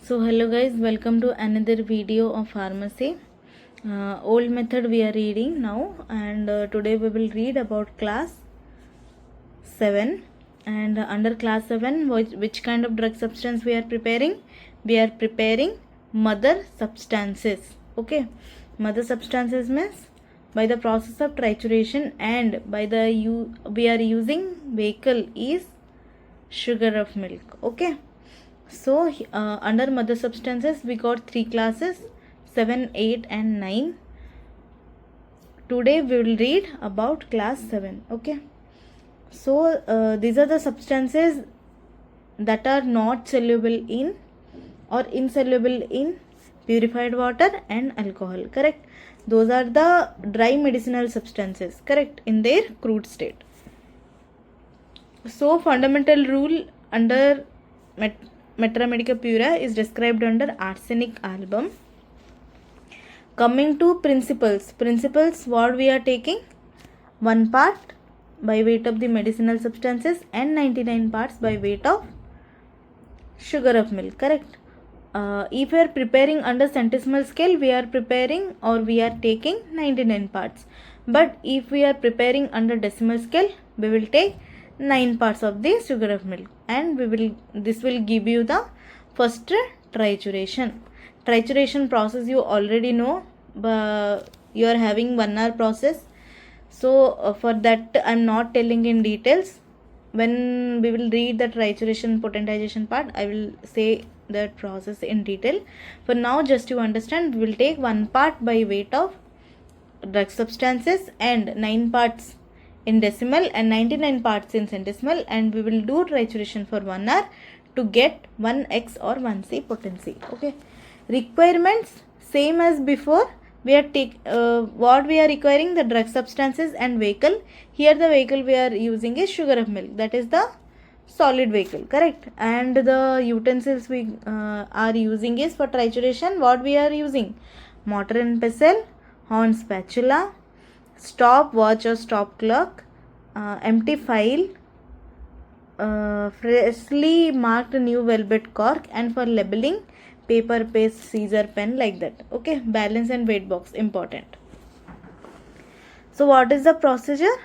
So hello guys, welcome to another video of pharmacy. Old method we are reading now, and today we will read about class 7. And under class 7, which kind of drug substance we are preparing? We are preparing mother substances. Okay, mother substances means by the process of trituration and by the we are using vehicle is sugar of milk. Okay. So under mother substances we got 3 classes 7, 8 and 9. Today we will read about class 7. Okay. So these are the substances that are not soluble in or insoluble in purified water and alcohol. Correct. Those are the dry medicinal substances. Correct. In their crude state. So fundamental rule under Metra Medica Pura is described under arsenic album. Coming to principles. Principles, what we are taking? 1 part by weight of the medicinal substances and 99 parts by weight of sugar of milk. Correct. If we are preparing under centesimal scale, we are preparing or we are taking 99 parts. But if we are preparing under decimal scale, we will take 9 parts of the sugar of milk, and this will give you the first trituration. Trituration process you already know, but you are having 1 hour process. So for that I am not telling in details. When we will read the trituration potentization part, I will say that process in detail. For now, just to understand, we will take 1 part by weight of drug substances and 9 parts in decimal and 99 parts in centesimal, and we will do trituration for 1 hour to get 1x or 1c potency. Okay. Requirements same as before. We are what we are requiring, the drug substances and vehicle. Here the vehicle we are using is sugar of milk, that is the solid vehicle. Correct. And the utensils we are using is for trituration. What we are using? Mortar and pestle, horn spatula, stopwatch or stop clock, empty file, freshly marked new velvet cork, and for labeling, paper, paste, scissor, pen, like that. Okay. Balance and weight box important. So what is the procedure?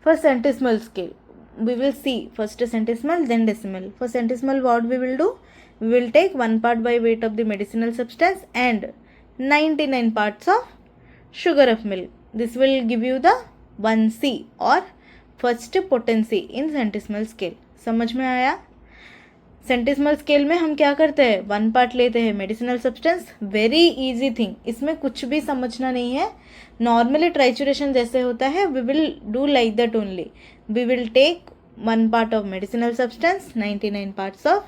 For centesimal scale, we will see first centesimal, then decimal. For centesimal, what we will do? We will take 1 part by weight of the medicinal substance and 99 parts of sugar of milk. This will give you the 1c or first potency in centesimal scale. समझ में आया? Centesimal scale में हम क्या करते हैं? 1 part लेते हैं medicinal substance. Very easy thing, इसमें कुछ भी समझना नहीं है. नॉर्मली ट्राइचुरेशन जैसे होता है, we will do like that only. We will take 1 part of medicinal substance, 99 parts of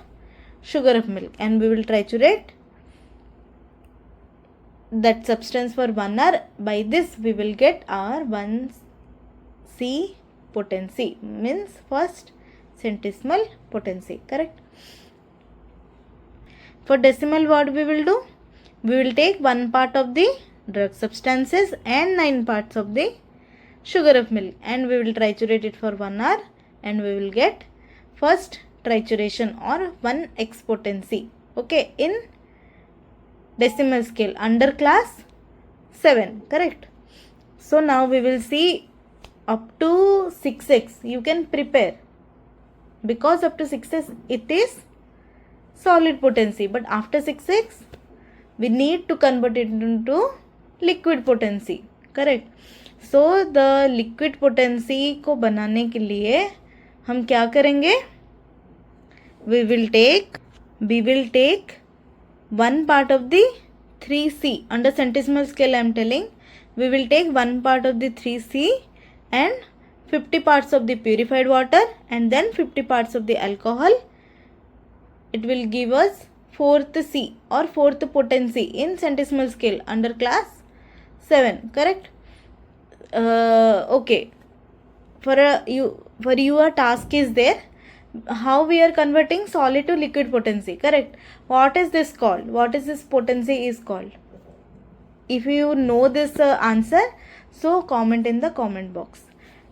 sugar of milk, and we will triturate that substance for 1 hour. By this we will get our 1c potency, means first centesimal potency. Correct. For decimal, what we will do? We will take 1 part of the drug substances and 9 parts of the sugar of milk, and we will triturate it for 1 hour, and we will get first trituration or 1x potency. Okay, in decimal scale under class 7. Correct. So now we will see up to 6x you can prepare, because up to 6x it is solid potency, but after 6x we need to convert it into liquid potency. Correct. So the liquid potency को बनाने के लिए हम क्या करेंगे? We will take 1 part of the 3c. Under centesimal scale I am telling, we will take 1 part of the 3c and 50 parts of the purified water and then 50 parts of the alcohol. It will give us 4th C or 4th potency in centesimal scale under class 7. Correct. Okay. For you a task is there. How we are converting solid to liquid potency. Correct. What is this called? What is this potency is called? If you know this answer, so comment in the comment box.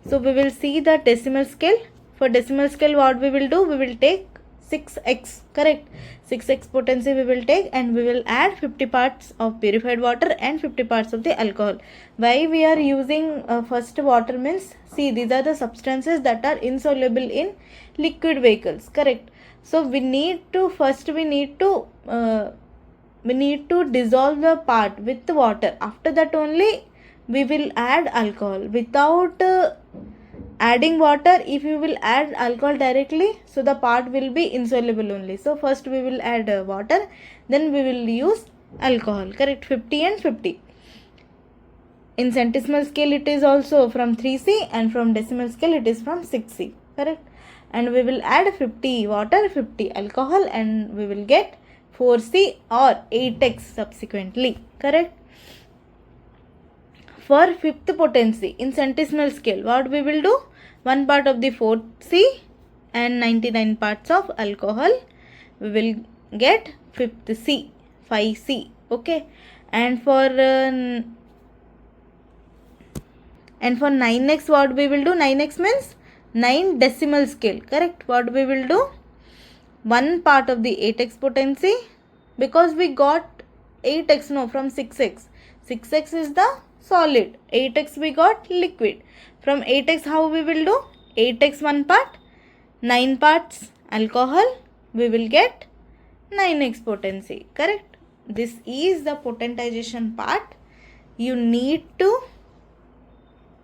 So we will see the decimal scale. For decimal scale, what we will do? We will take 6x, correct? 6x potency we will take, and we will add 50 parts of purified water and 50 parts of the alcohol. Why we are using first water means, see, these are the substances that are insoluble in liquid vehicles, correct? So we need to dissolve the part with water. After that only we will add alcohol. Without adding water, if you will add alcohol directly, so the part will be insoluble only. So first we will add water, then we will use alcohol, correct? 50 and 50. In centesimal scale it is also from 3C, and from decimal scale it is from 6C, correct? And we will add 50 water, 50 alcohol, and we will get 4C or 8x subsequently, correct? For fifth potency in centesimal scale, what we will do? 1 part of the 4C and 99 parts of alcohol, we will get 5th C, 5C, okay? And for 9x, what we will do? 9x means 9 decimal scale, correct? What we will do? 1 part of the 8x potency, because we got 8x from 6x. 6x is the solid, 8x we got liquid. From 8x how we will do? 8x 1 part, 9 parts alcohol, we will get 9x potency, correct? This is the potentization part. You need to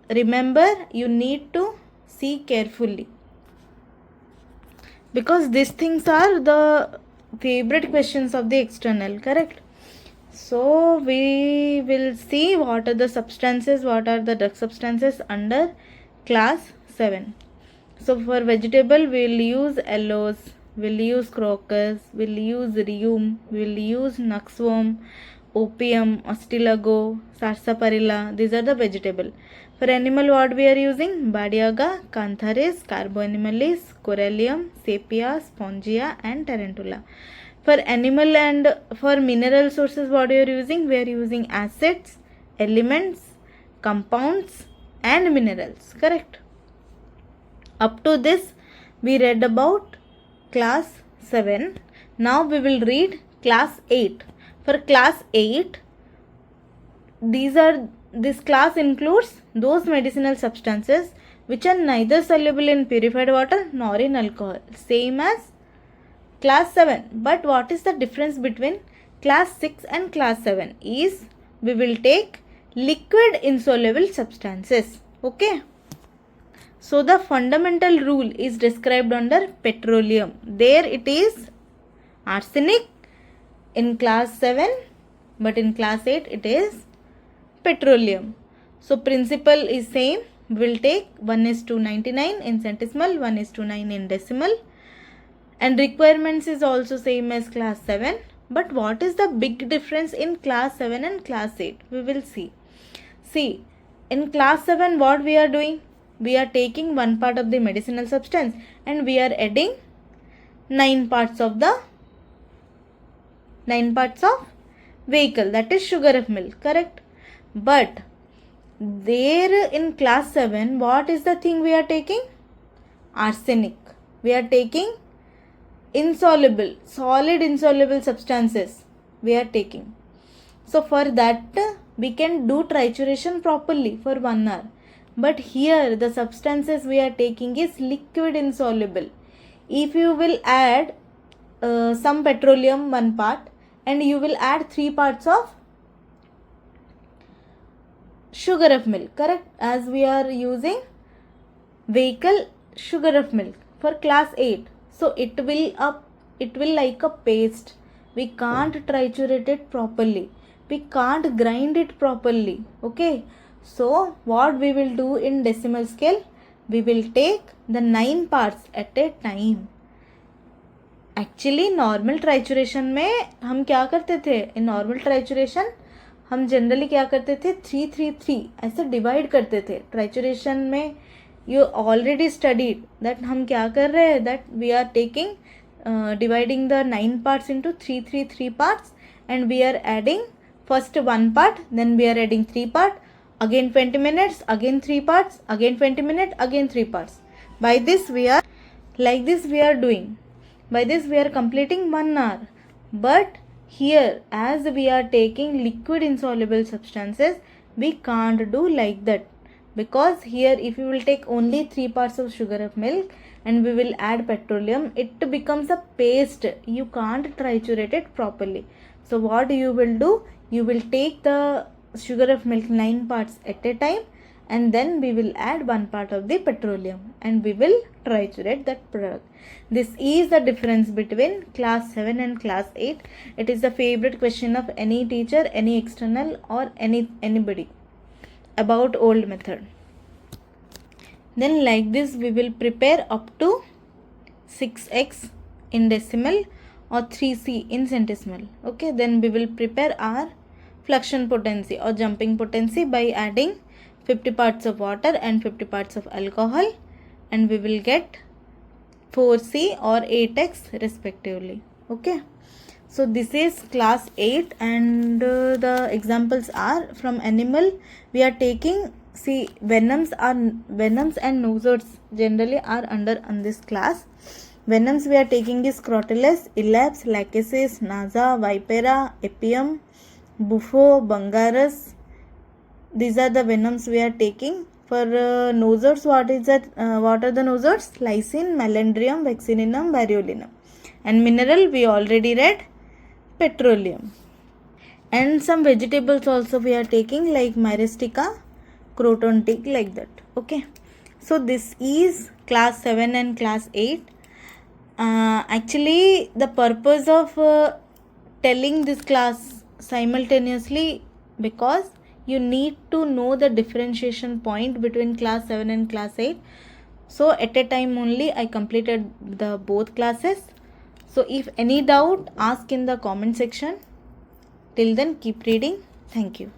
remember, you need to see carefully, because these things are the favorite questions of the external, correct? So we will see what are the substances, what are the drug substances under class 7. So for vegetable we will use aloes, we will use crocus, we will use rheum, we will use nuxworm, opium, ostilago, sarsaparilla. These are the vegetable. For animal, what we are using? Badiaga, cantharis, carboanimalis, corallium, sepia, spongia and tarantula. For animal and for mineral sources, what we are using? We are using acids, elements, compounds and minerals, correct? Up to this we read about class 7. Now we will read class 8. For class 8, this class includes those medicinal substances which are neither soluble in purified water nor in alcohol, same as class 7. But what is the difference between class 6 and class 7 is we will take liquid insoluble substances, okay? So the fundamental rule is described under petroleum. There it is arsenic in class 7, but in class 8 it is petroleum. So principle is same. We will take 1:99 in centesimal, 1:9 in decimal, and requirements is also same as class 7. But what is the big difference in class 7 and class 8? We will see. See, in class 7 what we are doing? We are taking 1 part of the medicinal substance and we are adding 9 parts of vehicle, that is sugar of milk, correct? But there in class 7, what is the thing we are taking? Arsenic. We are taking solid insoluble substances we are taking. So for that we can do trituration properly for 1 hour. But here the substances we are taking is liquid insoluble. If you will add some petroleum 1 part and you will add 3 parts of sugar of milk, correct? As we are using vehicle sugar of milk for class 8. So it will like a paste. We can't triturate it properly. We can't grind it properly, okay? So what we will do in decimal scale? We will take the 9 parts at a time. Actually normal trituration में हम क्या करते थे? In normal trituration हम generally क्या करते थे? 3-3-3 ऐसे divide करते थे. Trituration में you already studied that हम क्या कर रहे हैं? That we are taking dividing the 9 parts into 3-3-3 parts, and we are adding first 1 part, then we are adding 3 parts, again 20 minutes, again 3 parts, again 20 minutes, again 3 parts. By this we are doing. By this we are completing 1 hour. But here, as we are taking liquid insoluble substances, we can't do like that. Because here if we will take only 3 parts of sugar of milk and we will add petroleum, it becomes a paste. You can't triturate it properly. So what you will do? You will take the sugar of milk 9 parts at a time, and then we will add 1 part of the petroleum and we will triturate that product. This is the difference between class 7 and class 8. It is the favorite question of any teacher, any external or anybody about old method. Then like this we will prepare up to 6x in decimal or 3c in centesimal. Okay, then we will prepare our fluxion potency or jumping potency by adding 50 parts of water and 50 parts of alcohol, and we will get 4c or 8x respectively. Okay, so this is class 8 and the examples are from animal. We are taking, see, venoms and nosodes generally are under on this class. Venoms we are taking is Crotalus, Elaps, Lachesis, Nasa, Vipera, Epium, Buffo, Bungarus. These are the venoms we are taking. For nosodes, what are the nosodes? Lysine, Malandrium, Vaccininum, Variolinum. And mineral we already read, petroleum. And some vegetables also we are taking like Myristica, Croton tea, like that. Okay, so this is class 7 and class 8. Actually the purpose of telling this class simultaneously, because you need to know the differentiation point between class 7 and class 8. So at a time only I completed the both classes. So if any doubt, ask in the comment section. Till then, keep reading. Thank you.